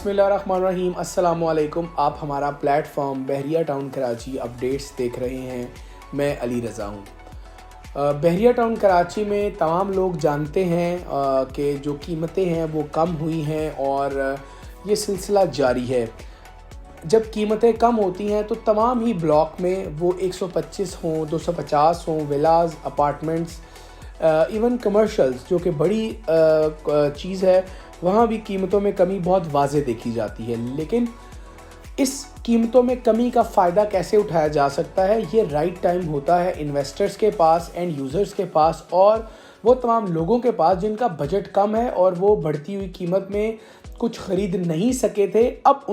बिस्मिल्लाहिर्रहमानिर्रहीम अस्सलामुअलैकुम। आप हमारा प्लेटफॉर्म बहरिया टाउन कराची अपडेट्स देख रहे हैं। मैं अली रज़ा हूँ। बहरिया टाउन कराची में तमाम लोग जानते हैं कि जो कीमतें हैं वो कम हुई हैं और ये सिलसिला जारी है। जब कीमतें कम होती हैं तो तमाम ही ब्लॉक में वो 125 हों, 250 हों, विलाज, अपार्टमेंट्स, इवन कमर्शल्स जो कि बड़ी चीज़ है, वहाँ भी कीमतों में कमी बहुत वाज़े देखी जाती है। लेकिन इस कीमतों में कमी का फ़ायदा कैसे उठाया जा सकता है, ये राइट टाइम होता है इन्वेस्टर्स के पास, एंड यूज़र्स के पास और वो तमाम लोगों के पास जिनका बजट कम है और वो बढ़ती हुई कीमत में कुछ ख़रीद नहीं सके थे। अब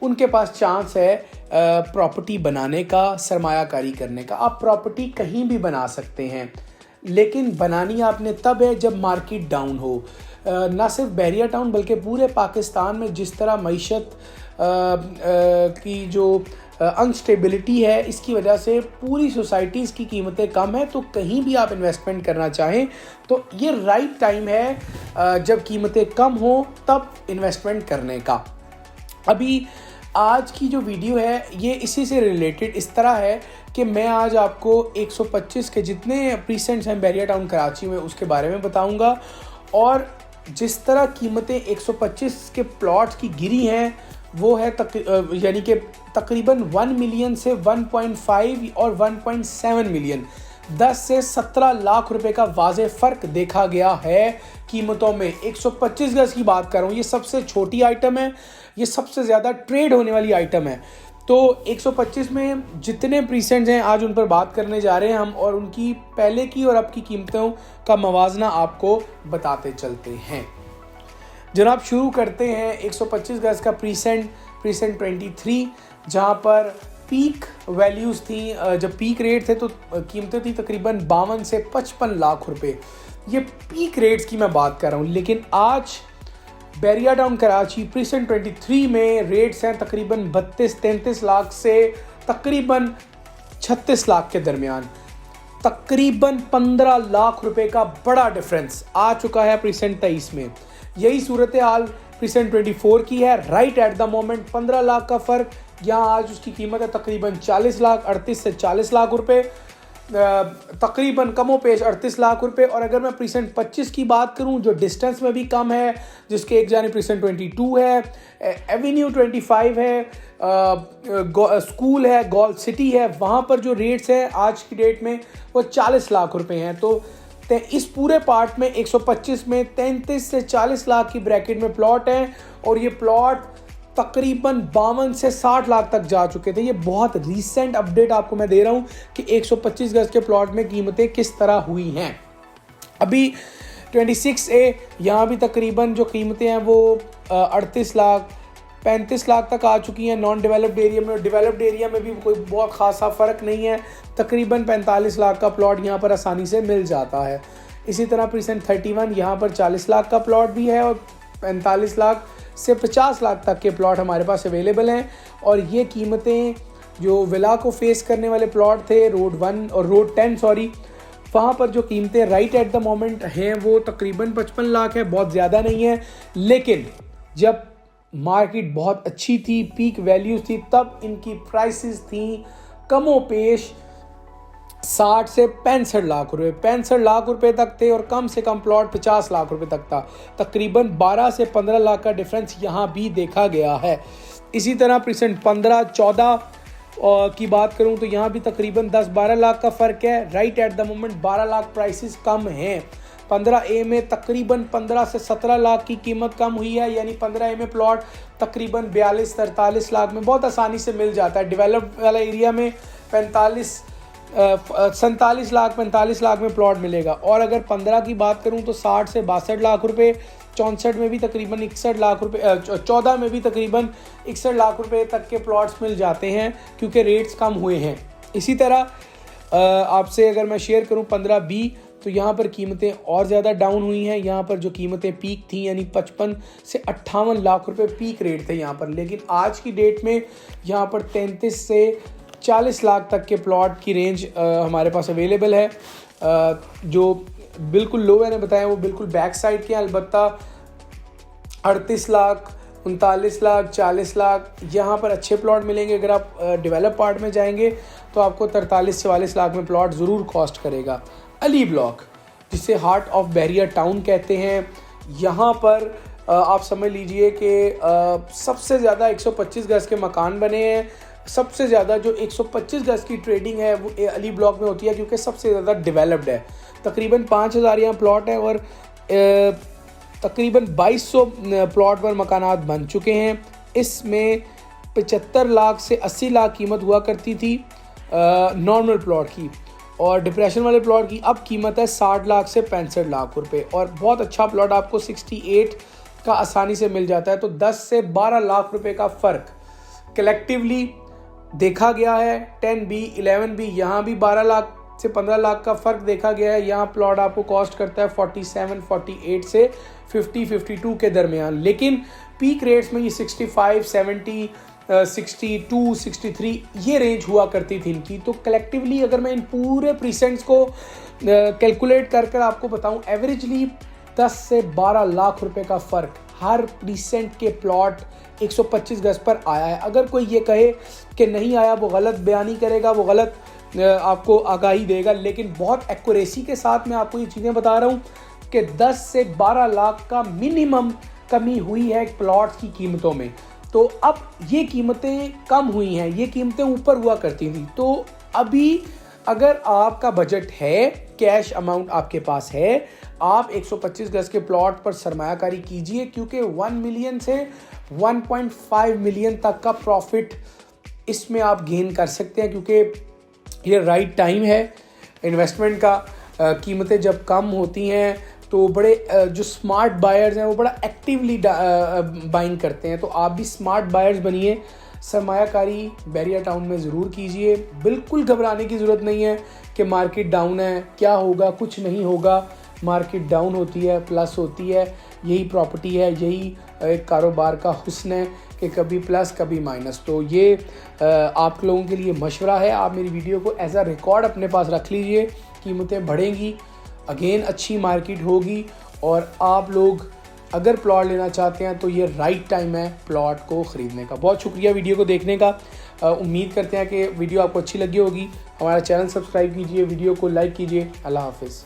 उनके पास चांस है प्रॉपर्टी बनाने का, सरमायाकारी करने का। आप प्रॉपर्टी कहीं भी बना सकते हैं, लेकिन बनानी आपने तब है जब मार्केट डाउन हो। ना सिर्फ बहरिया टाउन बल्कि पूरे पाकिस्तान में जिस तरह मईशत की जो अनस्टेबिलिटी है, इसकी वजह से पूरी सोसाइटीज़ की कीमतें कम हैं। तो कहीं भी आप इन्वेस्टमेंट करना चाहें तो ये राइट टाइम है जब कीमतें कम हो तब इन्वेस्टमेंट करने का। अभी आज की जो वीडियो है ये इसी से रिलेटेड इस तरह है कि मैं आज आपको 125 के जितने प्रीसेंट्स हैं बहरिया टाउन कराची में उसके बारे में बताऊंगा, और जिस तरह कीमतें 125 के प्लॉट्स की गिरी हैं वो है यानी कि तकरीबन 1 मिलियन से 1.5 और 1.7 मिलियन, 10 से 17 लाख रुपए का वाज़े फ़र्क देखा गया है कीमतों में। 125 गज़ की बात कर रहा हूँ, ये सबसे छोटी आइटम है, ये सबसे ज़्यादा ट्रेड होने वाली आइटम है। तो 125 में जितने प्रीसेंट्स हैं आज उन पर बात करने जा रहे हैं हम, और उनकी पहले की और अब की कीमतों का मवाजना आपको बताते चलते हैं। जनाब शुरू करते हैं 125 गज़ का प्रीसेंट 23, जहां पर पीक वैल्यूज़ थी, जब पीक रेट थे तो कीमतें थी तकरीबन 52 से 55 लाख रुपए। ये पीक रेट्स की मैं बात कर रहा हूँ। लेकिन आज बहरिया टाउन कराची प्रीसेंट 23 में रेट्स हैं तकरीबन 32-33 लाख से तकरीबन 36 लाख के दरमियान। तकरीबन 15 लाख रुपए का बड़ा डिफरेंस आ चुका है प्रीसेंट 23 में। यही सूरत हाल प्रीसेंट 24 की है। Right at the moment 15 lakh का फ़र्क, यहाँ आज उसकी कीमत है तकरीबन 40 लाख, 38 से 40 लाख रुपए, तकरीबन कमो पेश 38 लाख रुपए। और अगर मैं प्रीसेंट 25 की बात करूं जो डिस्टेंस में भी कम है, जिसके एक जाने प्रीसेंट 22 है, एवेन्यू 25 है, स्कूल है, गोल्फ सिटी है, वहाँ पर जो रेट्स हैं आज की डेट में वो 40 लाख रुपए हैं। तो इस पूरे पार्ट में 125 में 33 से 40 लाख की ब्रैकेट में प्लॉट हैं, और ये प्लॉट तकरीबन 52 से 60 लाख तक जा चुके थे। ये बहुत रीसेंट अपडेट आपको मैं दे रहा हूँ कि 125 गज के प्लॉट में कीमतें किस तरह हुई हैं। अभी 26A यहाँ भी तकरीबन जो कीमतें हैं वो 38 लाख 35 लाख तक आ चुकी हैं नॉन डेवलप्ड एरिया में। डेवलप्ड एरिया में भी कोई बहुत खासा फ़र्क नहीं है, तकरीबन 45 लाख का प्लॉट यहाँ पर आसानी से मिल जाता है। इसी तरह प्रीसेंट 31 यहाँ पर 40 लाख का प्लॉट भी है, और 45 लाख से 50 लाख तक के प्लॉट हमारे पास अवेलेबल हैं। और ये कीमतें जो विला को फेस करने वाले प्लॉट थे रोड 1 और रोड 10 वहाँ पर जो कीमतें राइट एट द मोमेंट हैं वो तकरीबन 55 लाख है, बहुत ज़्यादा नहीं है। लेकिन जब मार्केट बहुत अच्छी थी, पीक वैल्यूज थी, तब इनकी प्राइसेस थी कमो पेश 60 से 65 लाख रुपए, 65 लाख रुपए तक थे, और कम से कम प्लॉट 50 लाख रुपए तक था। तकरीबन 12 से 15 लाख का डिफरेंस यहाँ भी देखा गया है। इसी तरह प्रीसेंट 15-14 की बात करूँ तो यहाँ भी तकरीबन 10-12 लाख का फ़र्क है। Right at the moment 12 lakh prices कम हैं। 15A में तकरीबन 15 से 17 लाख की कीमत कम हुई है, यानी 15A में प्लॉट तकरीबन 42-43 लाख में बहुत आसानी से मिल जाता है। डेवलप्ड वाला एरिया में 47 लाख में प्लॉट मिलेगा। और अगर 15 की बात करूं तो 60 से 62 लाख रुपए, 64 में भी तकरीबन 61 लाख रुपए, 14 में भी तकरीबन 61 लाख रुपए तक के प्लॉट्स मिल जाते हैं क्योंकि रेट्स कम हुए हैं। इसी तरह आपसे अगर मैं शेयर करूं 15B, तो यहाँ पर कीमतें और ज़्यादा डाउन हुई हैं। यहाँ पर जो कीमतें पीक थी यानी 55 से 58 लाख रुपए पीक रेट थे यहाँ पर, लेकिन आज की डेट में यहाँ पर 33 से 40 लाख तक के प्लॉट की रेंज हमारे पास अवेलेबल है। जो बिल्कुल लो मैंने बताया वो बिल्कुल बैक साइड के, अलबत्ता 38 लाख 39 लाख, 40 लाख यहाँ पर अच्छे प्लॉट मिलेंगे। अगर आप डेवलप पार्ट में जाएंगे तो आपको 43-44 लाख में प्लॉट ज़रूर कॉस्ट करेगा। अली ब्लॉक, जिसे हार्ट ऑफ बहरिया टाउन कहते हैं, यहाँ पर आप समझ लीजिए कि सबसे ज़्यादा 125 गज के मकान बने हैं। सबसे ज़्यादा जो 125 गज की ट्रेडिंग है वो अली ब्लॉक में होती है, क्योंकि सबसे ज़्यादा डेवलप्ड है। तकरीबन 5000 यहाँ प्लॉट है और तकरीबन 2200 प्लॉट पर मकानात बन चुके हैं। इसमें 75 लाख से 80 लाख कीमत हुआ करती थी नॉर्मल प्लॉट की, और डिप्रेशन वाले प्लॉट की अब कीमत है 60 लाख से 65 लाख रुपए। और बहुत अच्छा प्लॉट आपको 68 का आसानी से मिल जाता है। तो 10 से 12 लाख रुपए का फ़र्क कलेक्टिवली देखा गया है। 10B 11B यहाँ भी 12 लाख से 15 लाख का फ़र्क देखा गया है। यहाँ प्लॉट आपको कॉस्ट करता है 47, 48 से 50, 52 के दरमियान, लेकिन पीक रेट्स में ये 65, 70, 62, 63 ये रेंज हुआ करती थी इनकी। तो कलेक्टिवली अगर मैं इन पूरे प्रीसेंट्स को कैलकुलेट कर आपको बताऊं, एवरेजली 10 से 12 लाख रुपए का फ़र्क हर प्रीसेंट के प्लॉट 125 गज पर आया है। अगर कोई ये कहे कि नहीं आया, वो गलत बयानी करेगा, वो गलत आपको आगाही देगा। लेकिन बहुत एक्यूरेसी के साथ मैं आपको ये चीज़ें बता रहा हूँ कि 10 से 12 लाख का मिनिमम कमी हुई है प्लॉट्स की कीमतों में। तो अब ये कीमतें कम हुई हैं, ये कीमतें ऊपर हुआ करती थी। तो अभी अगर आपका बजट है, कैश अमाउंट आपके पास है, आप 125 गज के प्लॉट पर सरमायाकारी कीजिए, क्योंकि 1 मिलियन से 1.5 मिलियन तक का प्रॉफिट इसमें आप गेन कर सकते हैं, क्योंकि ये राइट टाइम है इन्वेस्टमेंट का। कीमतें जब कम होती हैं तो बड़े जो स्मार्ट बायर्स हैं वो बड़ा एक्टिवली बाइंग करते हैं। तो आप भी स्मार्ट बायर्स बनिए, सरमायाकारी बहरिया टाउन में ज़रूर कीजिए। बिल्कुल घबराने की ज़रूरत नहीं है कि मार्केट डाउन है, क्या होगा, कुछ नहीं होगा। मार्केट डाउन होती है, प्लस होती है। यही प्रॉपर्टी है, यही एक कारोबार का हुस्न है कि कभी प्लस कभी माइनस। तो ये आप लोगों के लिए मशवरा है। आप मेरी वीडियो को एज अ रिकॉर्ड अपने पास रख लीजिए। कीमतें बढ़ेंगी, अगेन अच्छी मार्केट होगी, और आप लोग अगर प्लॉट लेना चाहते हैं तो ये राइट टाइम है प्लॉट को ख़रीदने का। बहुत शुक्रिया वीडियो को देखने का। उम्मीद करते हैं कि वीडियो आपको अच्छी लगी होगी। हमारा चैनल सब्सक्राइब कीजिए, वीडियो को लाइक कीजिए। अल्लाह हाफिज़।